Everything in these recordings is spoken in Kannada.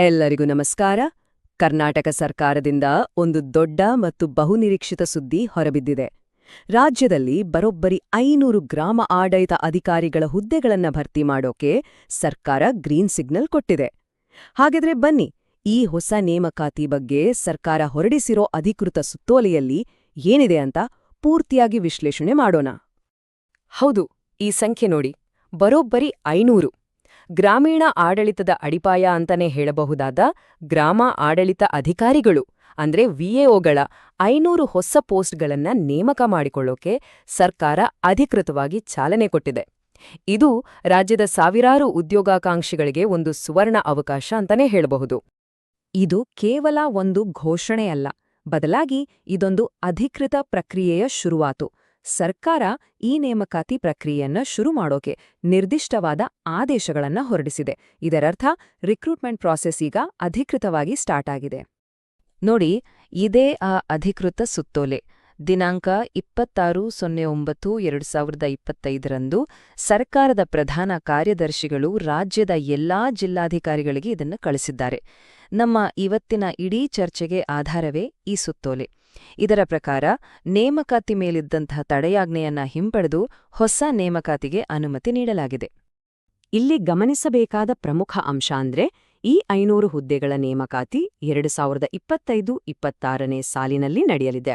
ಎಲ್ಲರಿಗೂ ನಮಸ್ಕಾರ. ಕರ್ನಾಟಕ ಸರ್ಕಾರದಿಂದ ಒಂದು ದೊಡ್ಡ ಮತ್ತು ಬಹುನಿರೀಕ್ಷಿತ ಸುದ್ದಿ ಹೊರಬಿದ್ದಿದೆ. ರಾಜ್ಯದಲ್ಲಿ ಬರೋಬ್ಬರಿ 500 ಗ್ರಾಮ ಆಡಳಿತ ಅಧಿಕಾರಿಗಳ ಹುದ್ದೆಗಳನ್ನ ಭರ್ತಿ ಮಾಡೋಕೆ ಸರ್ಕಾರ ಗ್ರೀನ್ ಸಿಗ್ನಲ್ ಕೊಟ್ಟಿದೆ. ಹಾಗಿದ್ರೆ ಬನ್ನಿ, ಈ ಹೊಸ ನೇಮಕಾತಿ ಬಗ್ಗೆ ಸರ್ಕಾರ ಹೊರಡಿಸಿರೋ ಅಧಿಕೃತ ಸುತ್ತೋಲೆಯಲ್ಲಿ ಏನಿದೆ ಅಂತ ಪೂರ್ತಿಯಾಗಿ ವಿಶ್ಲೇಷಣೆ ಮಾಡೋಣ. ಹೌದು, ಈ ಸಂಖ್ಯೆ ನೋಡಿ, ಬರೋಬ್ಬರಿ 500. ಗ್ರಾಮೀಣ ಆಡಳಿತದ ಅಡಿಪಾಯ ಅಂತಾನೆ ಹೇಳಬಹುದಾದ ಗ್ರಾಮ ಆಡಳಿತ ಅಧಿಕಾರಿಗಳು ಅಂದ್ರೆ ವಿಎಒಗಳ 500 ಹೊಸ ಪೋಸ್ಟ್ಗಳನ್ನ ನೇಮಕ ಮಾಡಿಕೊಳ್ಳೋಕೆ ಸರ್ಕಾರ ಅಧಿಕೃತವಾಗಿ ಚಾಲನೆ ಕೊಟ್ಟಿದೆ. ಇದು ರಾಜ್ಯದ ಸಾವಿರಾರು ಉದ್ಯೋಗಾಕಾಂಕ್ಷಿಗಳಿಗೆ ಒಂದು ಸುವರ್ಣ ಅವಕಾಶ ಅಂತಾನೆ ಹೇಳಬಹುದು. ಇದು ಕೇವಲ ಒಂದು ಘೋಷಣೆಯಲ್ಲ, ಬದಲಾಗಿ ಇದೊಂದು ಅಧಿಕೃತ ಪ್ರಕ್ರಿಯೆಯ ಶುರುವಾತು. ಸರ್ಕಾರ ಈ ನೇಮಕಾತಿ ಪ್ರಕ್ರಿಯೆಯನ್ನ ಶುರು ಮಾಡೋಕೆ ನಿರ್ದಿಷ್ಟವಾದ ಆದೇಶಗಳನ್ನ ಹೊರಡಿಸಿದೆ. ಇದರರ್ಥ ರಿಕ್ರೂಟ್ಮೆಂಟ್ ಪ್ರಾಸೆಸ್ ಈಗ ಅಧಿಕೃತವಾಗಿ ಸ್ಟಾರ್ಟ್ ಆಗಿದೆ. ನೋಡಿ, ಇದೇ ಆ ಅಧಿಕೃತ ಸುತ್ತೋಲೆ. ದಿನಾಂಕ 26/09/2025 ಸರ್ಕಾರದ ಪ್ರಧಾನ ಕಾರ್ಯದರ್ಶಿಗಳು ರಾಜ್ಯದ ಎಲ್ಲಾ ಜಿಲ್ಲಾಧಿಕಾರಿಗಳಿಗೆ ಇದನ್ನು ಕಳಿಸಿದ್ದಾರೆ. ನಮ್ಮ ಇವತ್ತಿನ ಇಡೀ ಚರ್ಚೆಗೆ ಆಧಾರವೇ ಈ ಸುತ್ತೋಲೆ. ಇದರ ಪ್ರಕಾರ ನೇಮಕಾತಿ ಮೇಲಿದ್ದಂತಹ ತಡೆಯಾಜ್ಞೆಯನ್ನ ಹಿಂಪಡೆದು ಹೊಸ ನೇಮಕಾತಿಗೆ ಅನುಮತಿ ನೀಡಲಾಗಿದೆ. ಇಲ್ಲಿ ಗಮನಿಸಬೇಕಾದ ಪ್ರಮುಖ ಅಂಶ ಅಂದ್ರೆ, ಈ 500 ಹುದ್ದೆಗಳ ನೇಮಕಾತಿ 2025-26ನೇ ಸಾಲಿನಲ್ಲಿ ನಡೆಯಲಿದೆ.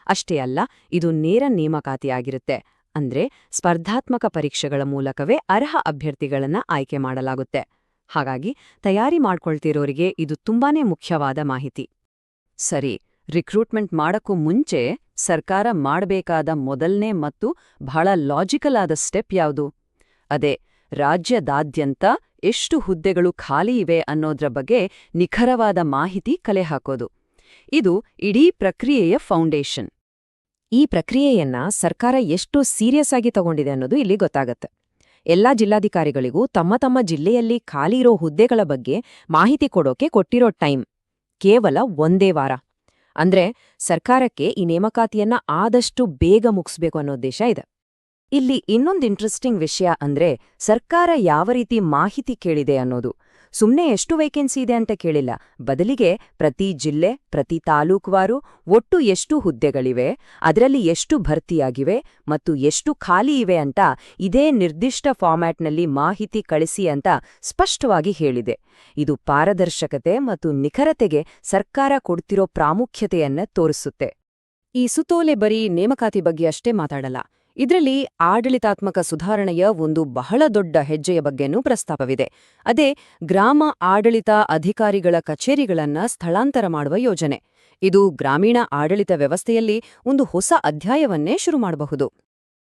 ಅಷ್ಟೇ ಅಲ್ಲ, ಇದು ನೇರ ನೇಮಕಾತಿಯಾಗಿರುತ್ತೆ. ಅಂದ್ರೆ ಸ್ಪರ್ಧಾತ್ಮಕ ಪರೀಕ್ಷೆಗಳ ಮೂಲಕವೇ ಅರ್ಹ ಅಭ್ಯರ್ಥಿಗಳನ್ನ ಆಯ್ಕೆ ಮಾಡಲಾಗುತ್ತೆ. ಹಾಗಾಗಿ ತಯಾರಿ ಮಾಡ್ಕೊಳ್ತಿರೋರಿಗೆ ಇದು ತುಂಬಾನೇ ಮುಖ್ಯವಾದ ಮಾಹಿತಿ. ಸರಿ, ರಿಕ್ರೂಟ್ಮೆಂಟ್ ಮಾಡಕ್ಕೂ ಮುಂಚೆ ಸರ್ಕಾರ ಮಾಡಬೇಕಾದ ಮೊದಲನೇ ಮತ್ತು ಬಹಳ ಲಾಜಿಕಲ್ ಆದ ಸ್ಟೆಪ್ ಯಾವುದು? ಅದೇ ರಾಜ್ಯದಾದ್ಯಂತ ಎಷ್ಟು ಹುದ್ದೆಗಳು ಖಾಲಿ ಇವೆ ಅನ್ನೋದ್ರ ಬಗ್ಗೆ ನಿಖರವಾದ ಮಾಹಿತಿ ಕಲೆ ಹಾಕೋದು. ಇದು ಇಡೀ ಪ್ರಕ್ರಿಯೆಯ ಫೌಂಡೇಶನ್. ಈ ಪ್ರಕ್ರಿಯೆಯನ್ನ ಸರ್ಕಾರ ಎಷ್ಟು ಸೀರಿಯಸ್ ಆಗಿ ತಗೊಂಡಿದೆ ಅನ್ನೋದು ಇಲ್ಲಿ ಗೊತ್ತಾಗತ್ತೆ. ಎಲ್ಲಾ ಜಿಲ್ಲಾಧಿಕಾರಿಗಳಿಗೂ ತಮ್ಮ ತಮ್ಮ ಜಿಲ್ಲೆಯಲ್ಲಿ ಖಾಲಿ ಇರೋ ಹುದ್ದೆಗಳ ಬಗ್ಗೆ ಮಾಹಿತಿ ಕೊಡೋಕೆ ಕೊಟ್ಟಿರೋ ಟೈಮ್ ಕೇವಲ 1 ವಾರ. ಅಂದ್ರೆ ಸರ್ಕಾರಕ್ಕೆ ಈ ನೇಮಕಾತಿಯನ್ನ ಆದಷ್ಟು ಬೇಗ ಮುಗಿಸ್ಬೇಕು ಅನ್ನೋ ಉದ್ದೇಶ ಇದೆ. ಇಲ್ಲಿ ಇನ್ನೊಂದು ಇಂಟ್ರೆಸ್ಟಿಂಗ್ ವಿಷಯ ಅಂದ್ರೆ, ಸರ್ಕಾರ ಯಾವ ರೀತಿ ಮಾಹಿತಿ ಕೇಳಿದೆ ಅನ್ನೋದು. ಸುಮ್ನೆ ಎಷ್ಟು ವೇಕೆನ್ಸಿ ಇದೆ ಅಂತ ಕೇಳಿಲ್ಲ, ಬದಲಿಗೆ ಪ್ರತಿ ಜಿಲ್ಲೆ, ಪ್ರತಿ ತಾಲೂಕುವಾರು ಒಟ್ಟು ಎಷ್ಟು ಹುದ್ದೆಗಳಿವೆ, ಅದರಲ್ಲಿ ಎಷ್ಟು ಭರ್ತಿಯಾಗಿವೆ ಮತ್ತು ಎಷ್ಟು ಖಾಲಿ ಇವೆ ಅಂತ ಇದೇ ನಿರ್ದಿಷ್ಟ ಫಾರ್ಮ್ಯಾಟ್ನಲ್ಲಿ ಮಾಹಿತಿ ಕಳಿಸಿ ಅಂತ ಸ್ಪಷ್ಟವಾಗಿ ಹೇಳಿದೆ. ಇದು ಪಾರದರ್ಶಕತೆ ಮತ್ತು ನಿಖರತೆಗೆ ಸರ್ಕಾರ ಕೊಡ್ತಿರೋ ಪ್ರಾಮುಖ್ಯತೆಯನ್ನ ತೋರಿಸುತ್ತೆ. ಈ ಸುತ್ತೋಲೆ ಬರೀ ನೇಮಕಾತಿ ಬಗ್ಗೆ ಅಷ್ಟೇ ಮಾತಾಡಲ್ಲ. ಇದರಲ್ಲಿ ಆಡಳಿತಾತ್ಮಕ ಸುಧಾರಣೆಯ ಒಂದು ಬಹಳ ದೊಡ್ಡ ಹೆಜ್ಜೆಯ ಬಗ್ಗೆನೂ ಪ್ರಸ್ತಾಪವಿದೆ. ಅದೇ ಗ್ರಾಮ ಆಡಳಿತ ಅಧಿಕಾರಿಗಳ ಕಚೇರಿಗಳನ್ನ ಸ್ಥಳಾಂತರ ಮಾಡುವ ಯೋಜನೆ. ಇದು ಗ್ರಾಮೀಣ ಆಡಳಿತ ವ್ಯವಸ್ಥೆಯಲ್ಲಿ ಒಂದು ಹೊಸ ಅಧ್ಯಾಯವನ್ನೇ ಶುರು ಮಾಡಬಹುದು.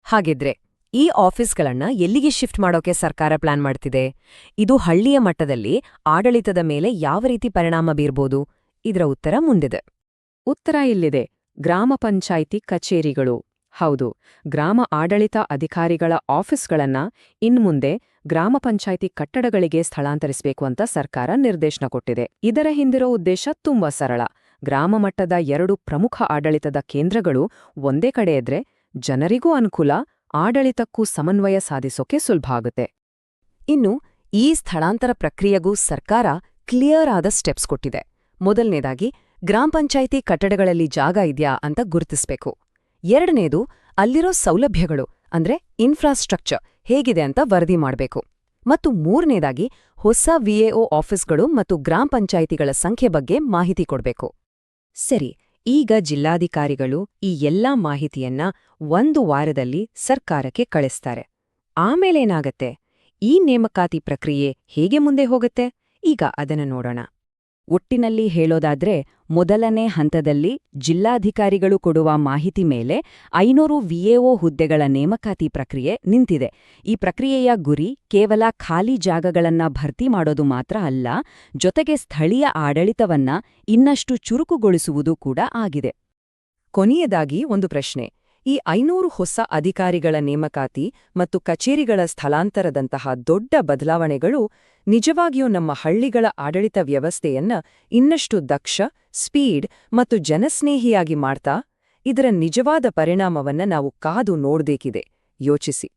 ಹಾಗಿದ್ರೆ ಈ ಆಫೀಸ್ಗಳನ್ನ ಎಲ್ಲಿಗೆ ಶಿಫ್ಟ್ ಮಾಡೋಕೆ ಸರ್ಕಾರ ಪ್ಲಾನ್ ಮಾಡ್ತಿದೆ? ಇದು ಹಳ್ಳಿಯ ಮಟ್ಟದಲ್ಲಿ ಆಡಳಿತದ ಮೇಲೆ ಯಾವ ರೀತಿ ಪರಿಣಾಮ ಬೀರ್ಬೋದು? ಇದರ ಉತ್ತರ ಮುಂದಿದೆ. ಉತ್ತರ ಇಲ್ಲಿದೆ: ಗ್ರಾಮ ಪಂಚಾಯಿತಿ ಕಚೇರಿಗಳು. ಹೌದು, ಗ್ರಾಮ ಆಡಳಿತ ಅಧಿಕಾರಿಗಳ ಆಫೀಸ್ಗಳನ್ನ ಇನ್ಮುಂದೆ ಗ್ರಾಮ ಪಂಚಾಯಿತಿ ಕಟ್ಟಡಗಳಿಗೆ ಸ್ಥಳಾಂತರಿಸಬೇಕು ಅಂತ ಸರ್ಕಾರ ನಿರ್ದೇಶನ ಕೊಟ್ಟಿದೆ. ಇದರ ಹಿಂದಿರೋ ಉದ್ದೇಶ ತುಂಬಾ ಸರಳ. ಗ್ರಾಮ ಮಟ್ಟದ 2 ಪ್ರಮುಖ ಆಡಳಿತದ ಕೇಂದ್ರಗಳು ಒಂದೇ ಕಡೆ ಇದ್ರೆ ಜನರಿಗೂ ಅನುಕೂಲ, ಆಡಳಿತಕ್ಕೂ ಸಮನ್ವಯ ಸಾಧಿಸೋಕೆ ಸುಲಭ ಆಗುತ್ತೆ. ಇನ್ನು ಈ ಸ್ಥಳಾಂತರ ಪ್ರಕ್ರಿಯೆಗೂ ಸರ್ಕಾರ ಕ್ಲಿಯರ್ ಆದ ಸ್ಟೆಪ್ಸ್ ಕೊಟ್ಟಿದೆ. ಮೊದಲನೇದಾಗಿ, ಗ್ರಾಮ ಪಂಚಾಯಿತಿ ಕಟ್ಟಡಗಳಲ್ಲಿ ಜಾಗ ಇದೆಯಾ ಅಂತ ಗುರುತಿಸಬೇಕು. ಎರಡನೇದು, ಅಲ್ಲಿರೋ ಸೌಲಭ್ಯಗಳು ಅಂದ್ರೆ ಇನ್ಫ್ರಾಸ್ಟ್ರಕ್ಚರ್ ಹೇಗಿದೆ ಅಂತ ವರದಿ ಮಾಡಬೇಕು. ಮತ್ತು ಮೂರನೇದಾಗಿ, ಹೊಸ ವಿಎಒ ಆಫೀಸ್ಗಳು ಮತ್ತು ಗ್ರಾಮ ಪಂಚಾಯಿತಿಗಳ ಸಂಖ್ಯೆ ಬಗ್ಗೆ ಮಾಹಿತಿ ಕೊಡಬೇಕು. ಸರಿ, ಈಗ ಜಿಲ್ಲಾಧಿಕಾರಿಗಳು ಈ ಎಲ್ಲಾ ಮಾಹಿತಿಯನ್ನ 1 ವಾರದಲ್ಲಿ ಸರ್ಕಾರಕ್ಕೆ ಕಳಿಸ್ತಾರೆ. ಆಮೇಲೇನಾಗತ್ತೆ? ಈ ನೇಮಕಾತಿ ಪ್ರಕ್ರಿಯೆ ಹೇಗೆ ಮುಂದೆ ಹೋಗುತ್ತೆ? ಈಗ ಅದನ್ನು ನೋಡೋಣ. ಒಟ್ಟಿನಲ್ಲಿ ಹೇಳೋದಾದ್ರೆ, ಮೊದಲನೇ ಹಂತದಲ್ಲಿ ಜಿಲ್ಲಾಧಿಕಾರಿಗಳು ಕೊಡುವ ಮಾಹಿತಿ ಮೇಲೆ 500 ವಿಎಒ ಹುದ್ದೆಗಳ ನೇಮಕಾತಿ ಪ್ರಕ್ರಿಯೆ ನಿಂತಿದೆ. ಈ ಪ್ರಕ್ರಿಯೆಯ ಗುರಿ ಕೇವಲ ಖಾಲಿ ಜಾಗಗಳನ್ನ ಭರ್ತಿ ಮಾಡೋದು ಮಾತ್ರ ಅಲ್ಲ, ಜೊತೆಗೆ ಸ್ಥಳೀಯ ಆಡಳಿತವನ್ನ ಇನ್ನಷ್ಟು ಚುರುಕುಗೊಳಿಸುವುದು ಕೂಡ ಆಗಿದೆ. ಕೊನೆಯದಾಗಿ ಒಂದು ಪ್ರಶ್ನೆ: ಈ 500 ಹೊಸ ಅಧಿಕಾರಿಗಳ ನೇಮಕಾತಿ ಮತ್ತು ಕಚೇರಿಗಳ ಸ್ಥಳಾಂತರದಂತಹ ದೊಡ್ಡ ಬದಲಾವಣೆಗಳು ನಿಜವಾಗಿಯೂ ನಮ್ಮ ಹಳ್ಳಿಗಳ ಆಡಳಿತ ವ್ಯವಸ್ಥೆಯನ್ನ ಇನ್ನಷ್ಟು ದಕ್ಷ, ಸ್ಪೀಡ್ ಮತ್ತು ಜನಸ್ನೇಹಿಯಾಗಿ ಮಾಡ್ತಾ? ಇದರ ನಿಜವಾದ ಪರಿಣಾಮವನ್ನ ನಾವು ಕಾದು ನೋಡ್ಬೇಕಿದೆ. ಯೋಚಿಸಿ.